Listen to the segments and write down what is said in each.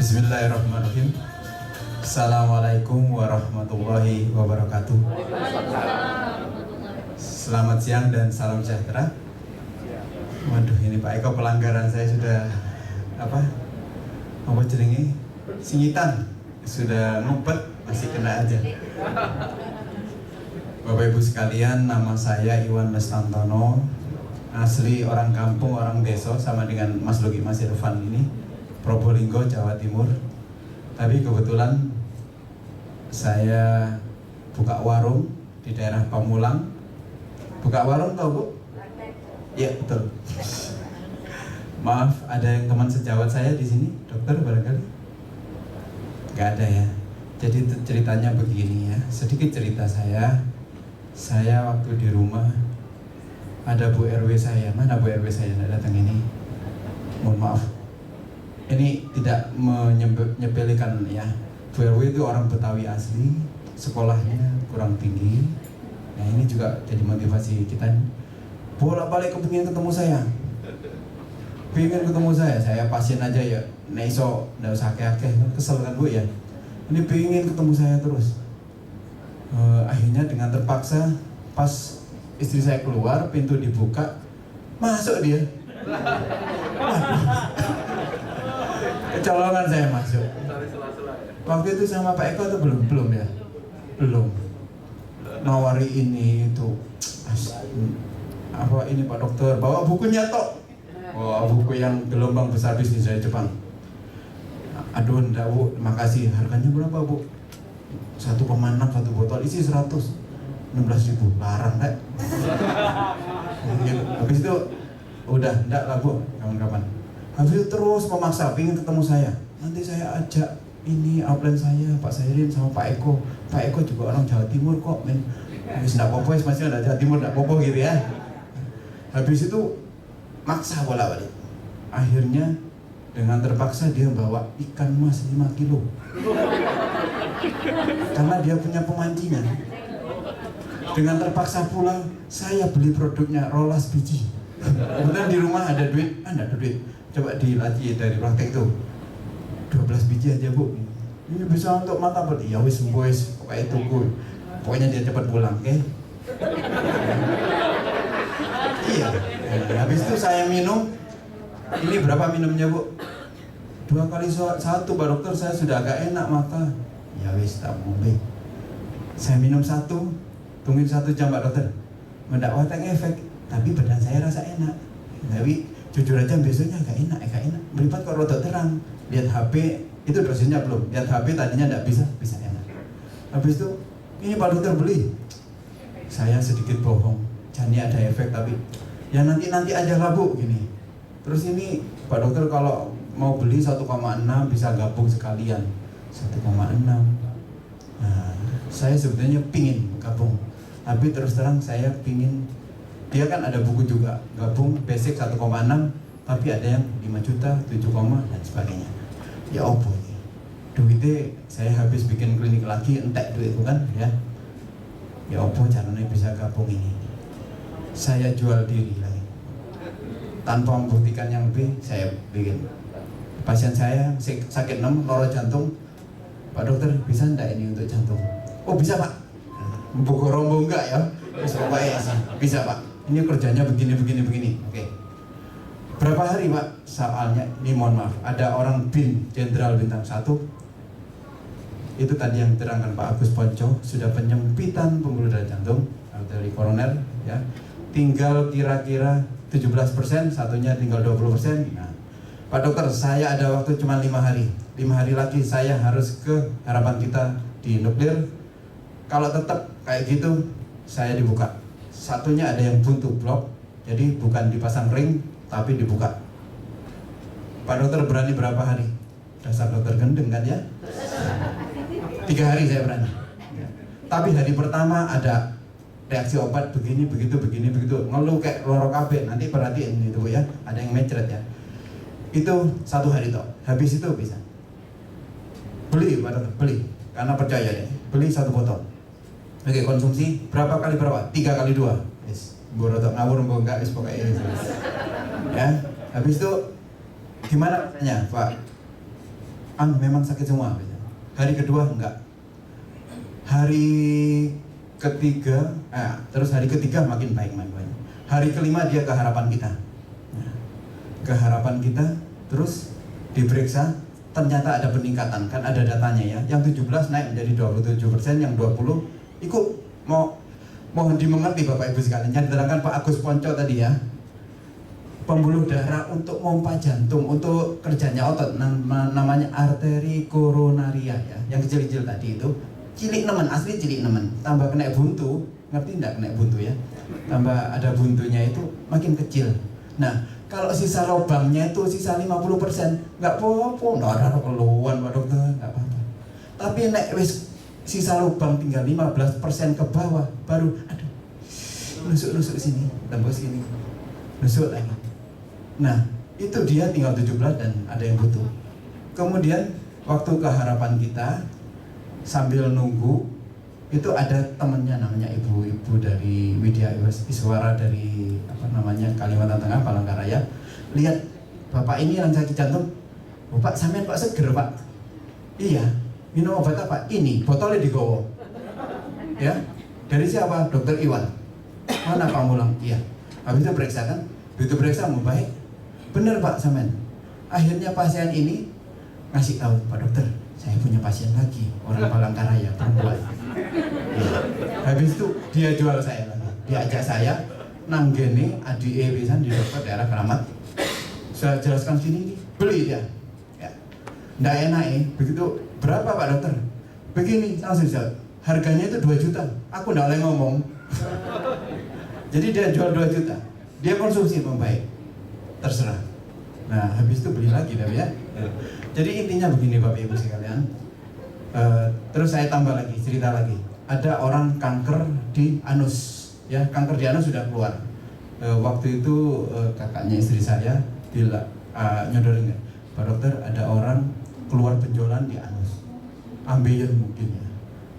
Bismillahirrahmanirrahim. Assalamualaikum warahmatullahi wabarakatuh. Selamat siang dan salam sejahtera. Waduh, ini Pak Eko pelanggaran saya sudah apa jenenge singitan, sudah ngumpet masih kena aja. Bapak Ibu sekalian, nama saya Iwan Lestantono, asli orang kampung, orang desa, sama dengan Mas Luki Mas Irfan ini, Probolinggo, Jawa Timur. Tapi kebetulan saya buka warung di daerah Pamulang. Buka warung tau Bu? Ya betul. Maaf, ada yang teman sejawat saya di sini, dokter barangkali? Gak ada ya. Jadi ceritanya begini ya, sedikit cerita saya. Saya waktu di rumah ada Bu RW saya, mana Bu RW saya tidak datang ini? Mohon maaf. Ini tidak menyepelekan ya. Bu RW itu orang Betawi asli, sekolahnya kurang tinggi. Nah ini juga jadi motivasi kita. Bolak-balik kepingin ketemu saya. Pengen ketemu saya pasien aja ya. Nah iso, nggak usah akeh-akeh, kesel kan Bu ya. Ini pengen ketemu saya terus. Akhirnya dengan terpaksa pas istri saya keluar, pintu dibuka, masuk dia. Waduh. Kecolongan saya masuk. Waktu itu sama Pak Eko itu belum ya? Belum. Nawari ini itu apa ini Pak Dokter, bawa bukunya tok. Oh, buku yang gelombang besar bisnis dari Jepang. Aduh, enggak Bu, makasih. Harganya berapa Bu? 1,6 satu botol, isi 116.000. Larang deh. Habis itu udah enggak lah Bu, kawan-kawan. Habis itu terus memaksa, pingin ketemu saya. Nanti saya ajak ini upline saya, Pak Sairin sama Pak Eko. Pak Eko juga orang Jawa Timur kok, men. Habis enggak popo, masih ada Jawa Timur enggak popo gitu ya. Habis itu maksa bolak-balik. Akhirnya dengan terpaksa dia bawa ikan mas 5 kilo. Karena dia punya pemancingan. Dengan terpaksa pulang, saya beli produknya Rolas biji. Kemudian di rumah ada duit, ada duit. Coba dilatih dari praktek itu 12 biji aja Bu. Ini bisa untuk mata apa? Ya wis boys, pokoknya itu Bu. Pokoknya dia cepat pulang, oke? Iya. Habis itu saya minum. Ini berapa minumnya Bu? 2 kali 1 Pak Dokter, saya sudah agak enak mata. Ya wis tak boleh. Saya minum 1, tungguin 1 jam Pak Dokter. Mendapat efek, tapi badan saya rasa enak. Tapi jujur aja besoknya agak enak. Meripat kok rada terang. Lihat HP, itu dosisnya belum. Lihat HP tadinya enggak bisa enak. Habis itu, ini Pak Dokter beli. Saya sedikit bohong. Jadi ada efek tapi ya nanti aja lah Bu gini. Terus ini Pak Dokter kalau mau beli 1,6 bisa gabung sekalian 1,6. Nah, saya sebetulnya pingin gabung. Tapi terus terang saya pingin, dia kan ada buku juga, gabung basic 1,6, tapi ada yang 5 juta, 7, dan sebagainya. Ya opo ini, duitnya saya habis bikin klinik lagi, entek duit itu kan ya. Ya opo caranya bisa gabung ini. Saya jual diri lagi. Tanpa membuktikan yang lebih, saya bikin. Pasien saya sakit loro jantung. Pak Dokter, bisa enggak ini untuk jantung? Oh bisa Pak. Buku rombong enggak ya? Bisa Pak. Ini kerjanya begini. Oke. Berapa hari Pak? Soalnya ini mohon maaf, ada orang BIN Jenderal Bintang 1. Itu tadi yang diterangkan Pak Agus Ponco, sudah penyempitan pembuluh darah jantung, arteri koroner ya. Tinggal kira-kira 17%, satunya tinggal 20%. Nah, Pak Dokter, saya ada waktu cuma 5 hari. 5 hari lagi saya harus ke Harapan Kita di nuklir. Kalau tetap kayak gitu, saya dibuka. Satunya ada yang buntu blok, jadi bukan dipasang ring, tapi dibuka. Pak Dokter berani berapa hari? Dasar dokter gendeng kan ya? 3 hari saya berani. Tapi hari pertama ada reaksi obat begini, begitu, ngeluh kayak loro kabeh. Nanti perhatiin itu ya, ada yang mecret ya. Itu 1 hari toh, habis itu bisa. Beli Pak Dokter, beli. Karena percaya deh, beli 1 botol. Oke, konsumsi berapa kali berapa? 3 kali 2. Yes. Borotok ngawur enggak wis pokoknya. Ya. Habis itu gimana rasanya, Pak? memang sakit semua. Hari kedua enggak. Hari ketiga, terus hari ketiga makin baik. Hari kelima dia ke harapan kita. Ke harapan kita, terus diperiksa, ternyata ada peningkatan, kan ada datanya ya. Yang 17 naik menjadi 27%, yang 20 ikut. Mohon dimengerti Bapak Ibu sekalian, yang diterangkan Pak Agus Ponco tadi ya. Pembuluh darah untuk pompa jantung, untuk kerjanya otot, namanya arteri koronaria ya. Yang kecil-kecil tadi itu, cilik nemen, asli cilik nemen. Tambah kena buntu, ngerti enggak kena buntu ya? Tambah ada buntunya itu makin kecil. Nah, kalau sisa lubangnya itu sisa 50%, nggak apa-apa, nggak ada keluhan Pak Dokter, nggak apa-apa. Tapi nek wis sisa lubang tinggal 15% ke bawah, baru aduh, nusuk sini, tembus sini, nusuk lagi. Nah, itu dia tinggal 17 dan ada yang butuh. Kemudian waktu ke harapan kita sambil nunggu, itu ada temennya namanya ibu-ibu dari Widya Iswara dari Kalimantan Tengah, Palangkaraya. Lihat bapak ini yang sakit jantung, Bapak sampean kok seger Pak? Iya, minum obat apa? Ini, botolnya digowo. Ya, dari siapa? Dokter Iwan. Mana Pak Mulang? Iya. Habis itu periksa kan? Begitu periksa mau baik. Bener Pak sampean. Akhirnya pasien ini ngasih tahu, Pak Dokter, saya punya pasien lagi, orang Palangkaraya, perempuan. Ya. Habis itu dia jual saya lagi. Dia ajak saya nanggeni ADE pisan di dokter daerah Keramat. Saya jelaskan sini, beli dia. Ya. Nggak enak begitu, berapa Pak Dokter? Begini, langsung jawab. Harganya itu 2 juta. Aku nggak boleh ngomong. Jadi dia jual 2 juta. Dia konsumsi membaik. Terserah. Nah, habis itu beli lagi ya. Jadi intinya begini Bapak Ibu sekalian. Terus saya tambah lagi, cerita lagi. Ada orang kanker di anus, ya kanker di anus sudah keluar. Waktu itu kakaknya istri saya bilang, nyodorin, Pak Dokter ada orang keluar benjolan di anus, ambeien mungkin ya.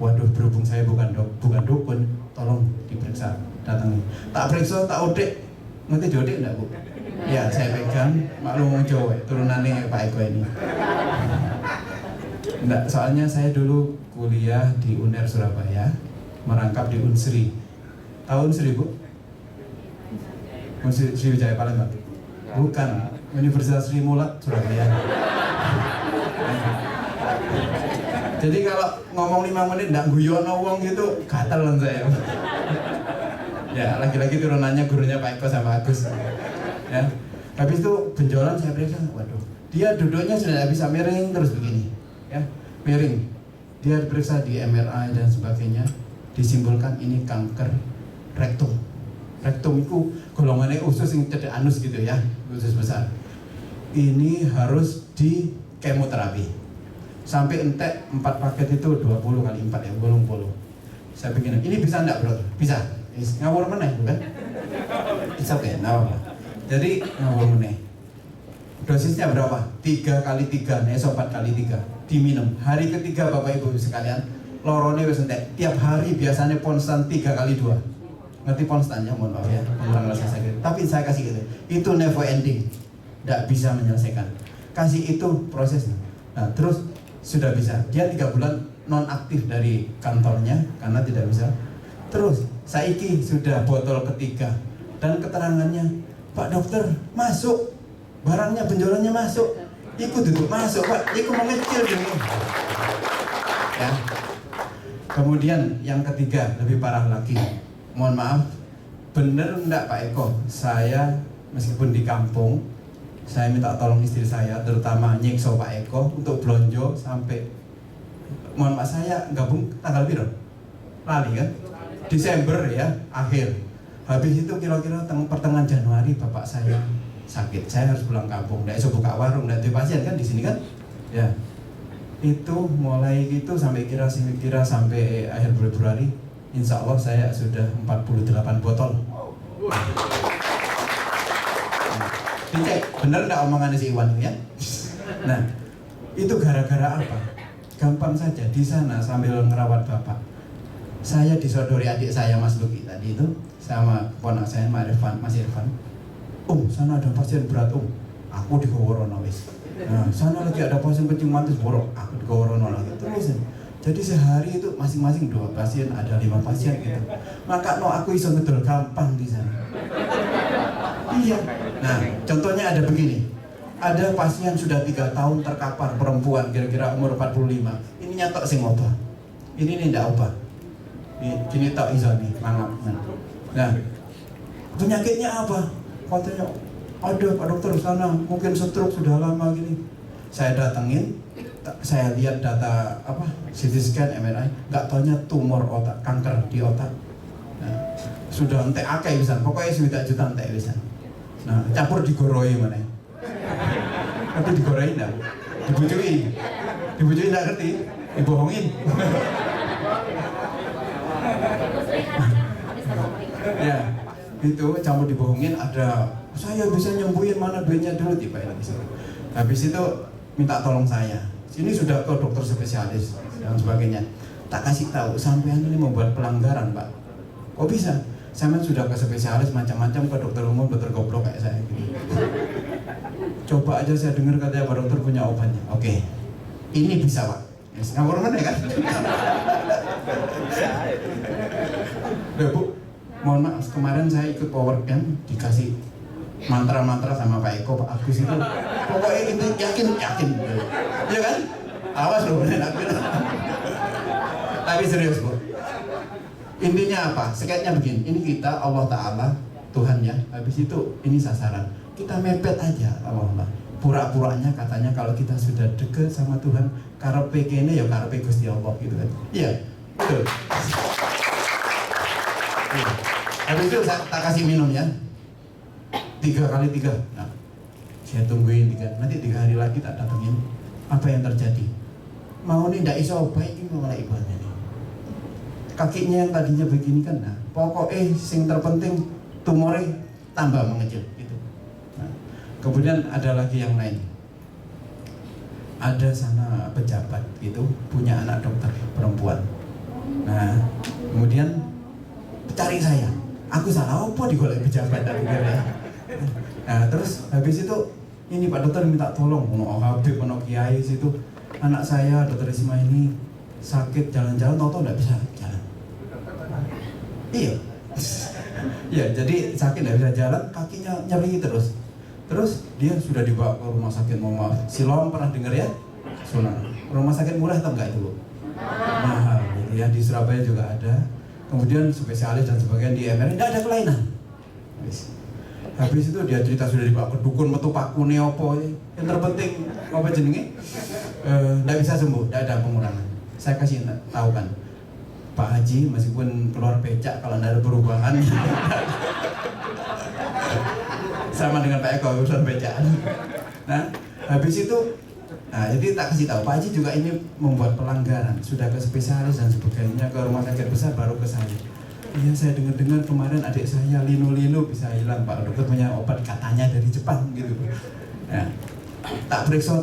Waduh, berhubung saya bukan dukun, tolong diperiksa, datangi. Tak periksa, tak odek, ngerti diodek enggak Bu? Ya saya pegang, maklum wong Jawa, turunannya Pak Eko ini. Enggak, soalnya saya dulu kuliah di UNER Surabaya, merangkap di Unsri. Tahu Unsri Bu? Unsri Sriwijaya Palembang? Bukan, Universitas Sri Mulat Surabaya. Jadi kalau ngomong 5 menit enggak guyono wong gitu, gatel kan saya. Ya, lagi-lagi turunannya gurunya Pak Eko sama Agus. Ya. Habis itu benjolan saya periksa, waduh, dia duduknya sudah tidak bisa miring terus begini, ya, miring. Dia periksa di MRI dan sebagainya, disimpulkan ini kanker rektum. Rektum itu golongannya usus yang cedek anus gitu ya, usus besar. Ini harus di kemoterapi. Sampai entek 4 paket itu 20 kali 4 ya, bolong-bolong. Saya begini, ini bisa enggak bro? Bisa. Ngawur meneh bukan? Bisa ya, nah. Jadi ngawur meneh. Dosisnya berapa? 3 kali 3, neso 4 kali 3 diminum. Hari ketiga Bapak Ibu sekalian, lorone wis entek. Tiap hari biasanya konstan 3 kali 2. Ngerti konstannya, mohon maaf ya, mengulang rasa sakit. Tapi saya kasih gitu. Itu never ending. Tidak bisa menyelesaikan. Kasih itu prosesnya. Nah, terus sudah bisa. Dia 3 bulan non aktif dari kantornya karena tidak bisa. Terus saiki sudah botol ketiga dan keterangannya, Pak Dokter, masuk. Barangnya, benjolannya masuk. Ikut duduk masuk, Pak. Ikut mengecil dulu. Ya. Kemudian yang ketiga, lebih parah lagi. Mohon maaf, bener enggak Pak Eko? Saya meskipun di kampung, saya minta tolong istri saya, terutama nyikso Pak Eko untuk belonjo sampai, mohon maaf saya gabung tanggal piro? Lali kan? Desember ya, akhir. Habis itu kira-kira pertengahan Januari bapak saya sakit, saya harus pulang kampung. Nggak bisa buka warung, nggak ada pasien kan di sini kan? Ya, itu mulai gitu sampai kira sampai akhir Februari, insya Allah saya sudah 48 botol. Dicek, bener nggak omongannya si Iwan ya? Nah, itu gara-gara apa? Gampang saja, di sana sambil ngerawat bapak, saya disodori adik saya Mas Luki tadi itu sama ponak saya Mas Irfan. Sana ada pasien berat aku digoworono wis. Nah, sana lagi ada pasien kencing manis borok, aku digorono lagi terus. Jadi sehari itu masing-masing 2 pasien, ada 5 pasien gitu. Maka aku iso ngedol gampang di sana. Iya. Nah, contohnya ada begini. Ada pasien sudah 3 tahun terkapar, perempuan kira-kira umur 45. Ini nyatok sing obah. Ini ndak obah. Ini tak iso nih, mangap. Nah, penyakitnya apa? Katanya ada Pak Dokter sana, mungkin stroke sudah lama gini. Saya datengin, saya lihat data CT scan, MRI, nggak taunya tumor otak, kanker di otak. Nah, sudah entek akeh pisan, pokoknya 1 juta entek pisan. Nah, campur digoroi mana? Tapi digoroi enggak? Dibujui enggak ngerti? Dibohongin. Ya, itu campur dibohongin. Ada saya bisa nyembuhin, mana duitnya dulu tiba ini. Habis itu minta tolong saya. Sini sudah ke dokter spesialis dan sebagainya. Tak kasih tahu sampean ini membuat pelanggaran, Pak. Kok bisa? Sampean sudah ke spesialis macam-macam, ke dokter umum, dokter goblok kayak saya gitu. Coba aja saya dengar katanya Pak Dokter punya obatnya. Oke. Ini bisa, Pak. Ngawur mana kan? Udah, Bu. Mohon maaf, kemarin saya ikut power camp, dikasih mantra-mantra sama Pak Eko, Pak Agus itu. Pokoknya itu yakin. Iya kan? Awas loh, bener. Tapi serius, Bu. Intinya apa? Sekatnya begini, ini kita Allah Ta'ala, Tuhan ya. Habis itu ini sasaran. Kita mepet aja Allah. Pura-puranya katanya kalau kita sudah deket sama Tuhan, karepe kene ya karepe Gusti Allah gitu kan. Iya, betul. Iya. Habis itu saya tak kasih minum ya. 3 kali 3. Nah, saya tungguin 3. Nanti 3 hari lagi tak datengin. Apa yang terjadi? Mau nih ndak iso baik ini malah ibadah nih. Kakinya yang tadinya begini kan, nah pokoknya sing terpenting tumornya tambah mengecil gitu. Nah, kemudian ada lagi yang lain. Ada sana pejabat gitu punya anak dokter perempuan. Nah, kemudian cari saya. Aku salah apa digolek pejabat tak pikir ya. Nah, terus habis itu ini Pak Dokter minta tolong, ono Habib, ono Kiai situ. Anak saya Dokter Risma ini sakit jalan-jalan tahu-tahu enggak bisa jalan. Iya. Ya, jadi sakit enggak bisa jalan, kakinya nyeri terus. Terus dia sudah dibawa ke rumah sakit Siloam, pernah dengar ya? Sunan. Rumah sakit murah atau enggak itu, Bu? Mahal gitu ya, di Surabaya juga ada. Kemudian spesialis dan sebagainya di MRI enggak ada kelainan. Habis itu dia cerita sudah dibawa ke dukun metu pakune opo. Yang terpenting apa jenenge? Enggak bisa sembuh, enggak ada pengurangan. Saya kasih tahu kan. Pak Haji meskipun keluar becak kalau enggak ada perubahan. Sama dengan Pak Eko urusan becaan. Nah, habis itu jadi tak kasih tahu Pak Haji juga ini membuat pelanggaran, sudah ke spesialis dan sebagainya, ke rumah sakit besar baru ke saya. Iya, saya dengar-dengar kemarin adik saya linu-linu bisa hilang, Pak Dokter punya obat katanya dari Jepang gitu. Nah, tak periksa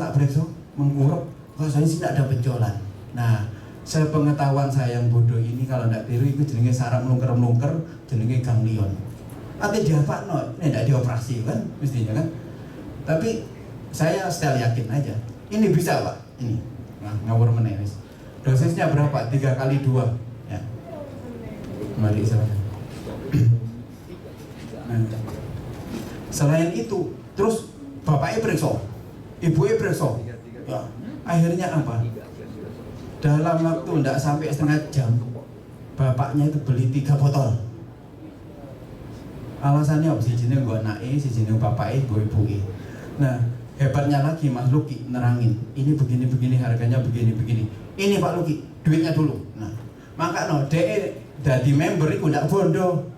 menguruk, saya sih tidak ada benjolan. Nah, sepengetahuan saya yang bodoh ini kalau tidak tiru itu jenenge saraf melungker-melungker, jenenge ganglion. Artinya diapakno, ini tidak dioperasi kan mestinya kan. Tapi saya still yakin aja. Ini bisa, Pak. Ini. Nah, ngawur meneh wis. Dosisnya berapa? 3 kali 2. Ya. Mari silakan. Nah, selain itu, terus bapaknya periksa, ibunya periksa. Ya, akhirnya apa? Dalam waktu tidak sampai setengah jam, bapaknya itu beli 3 botol. Alasannya apa? Si jenis gue anaknya, si jenis bapaknya, gue ibunya. Nah, hebatnya lagi Mas Luki nerangin, ini begini-begini, harganya begini-begini. Ini Pak Luki, duitnya dulu. Nah, maka DE jadi member itu tidak bondo.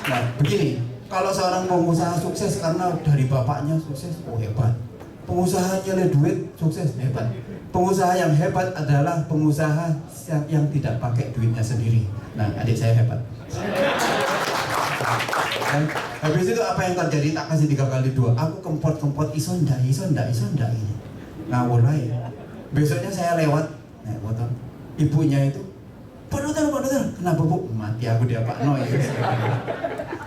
Nah, begini, kalau seorang pengusaha sukses karena dari bapaknya sukses, oh hebat. Pengusaha nyari duit sukses, hebat. Pengusaha yang hebat adalah pengusaha yang tidak pakai duitnya sendiri. Nah, adik saya hebat. Dan habis itu apa yang terjadi? Tak kasih 3 kali 2. Aku kempot iso ndak ini. Ngawur aja. Besoknya saya lewat, foto ibunya itu, Pak Dokter, kenapa Bu? Mati aku dia Pak No ya.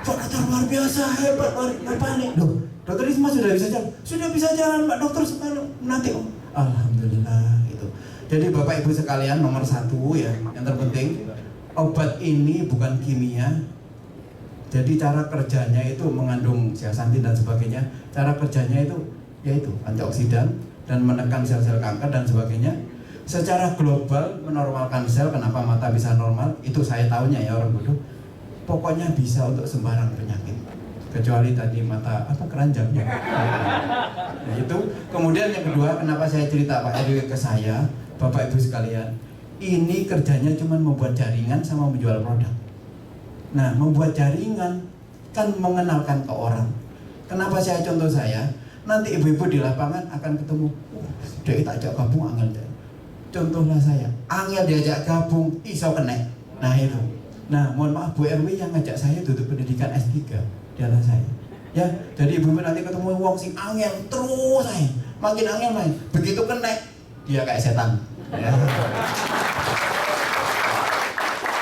Pak dokter luar biasa, hebat, apa nih? Loh, dokter Isma sudah bisa jalan? Sudah bisa jalan Pak dokter sekarang nanti. Oh, alhamdulillah gitu. Jadi Bapak Ibu sekalian, nomor satu ya, yang terpenting obat ini bukan kimia. Jadi cara kerjanya itu mengandung zeaxanthin dan sebagainya. Cara kerjanya itu yaitu antioksidan dan menekan sel-sel kanker dan sebagainya. Secara global menormalkan sel. Kenapa mata bisa normal? Itu saya tahunya ya orang bodoh. Pokoknya bisa untuk sembarang penyakit. Kecuali tadi mata keranjangnya. Nah, itu. Kemudian yang kedua, kenapa saya cerita Pak RW ke saya, Bapak Ibu sekalian, ini kerjanya cuma membuat jaringan sama menjual produk. Nah, membuat jaringan kan mengenalkan ke orang. Kenapa saya contoh saya? Nanti ibu-ibu di lapangan akan ketemu, dia tak ajak gabung angel. Contohlah saya, angel diajak gabung, iso kena. Nah itu. Nah, mohon maaf Bu RW yang ngajak saya duduk pendidikan S3 di atas saya. Ya, jadi ibu-ibu nanti ketemu wong sing angel terus saya, makin angel main. Begitu kena, dia kayak setan. Ya,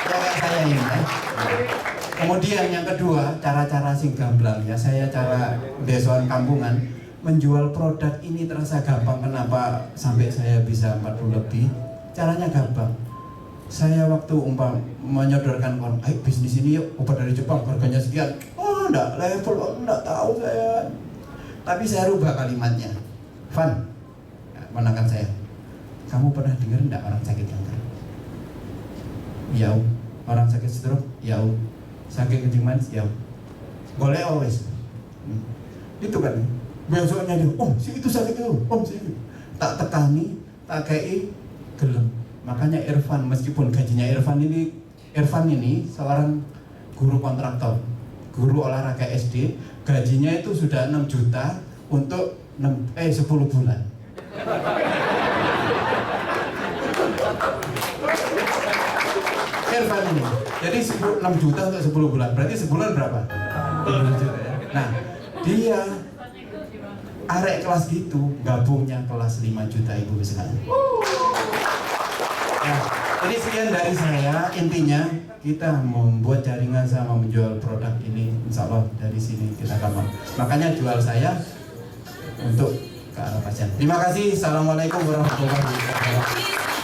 ya kayak saya ini. Ya. Kemudian yang kedua, cara-cara sing gamblang ya, saya cara desoan kampungan menjual produk ini terasa gampang. Kenapa sampai saya bisa 40 lebih? Caranya gampang. Saya waktu menyodorkan kon, ayo bisnis ini yuk, obat dari Jepang harganya sekian. Oh, enggak level, enggak tahu saya. Tapi saya rubah kalimatnya. Van, menangkan saya. Kamu pernah dengar enggak orang sakit kanker? Ya, orang sakit stroke? Ya, sakit kencing manis? Ya, boleh always. Itu kan. Besoknya dia, si itu sakit itu, si itu. Tak tekani, tak kei, gelem. Makanya Irfan, meskipun gajinya Irfan ini seorang guru kontraktor, guru olahraga SD, gajinya itu sudah 6 juta untuk 10 bulan. Irfan ini, jadi 6 juta untuk 10 bulan, berarti sebulan berapa? 10 juta ya. Nah, dia arek kelas gitu, gabungnya kelas 5 juta ibu sekalian. Nah, jadi sekian dari saya. Intinya kita membuat jaringan sama menjual produk ini, insya Allah dari sini kita gampang. Makanya jual saya untuk ke arah pasien. Terima kasih. Assalamualaikum warahmatullahi wabarakatuh.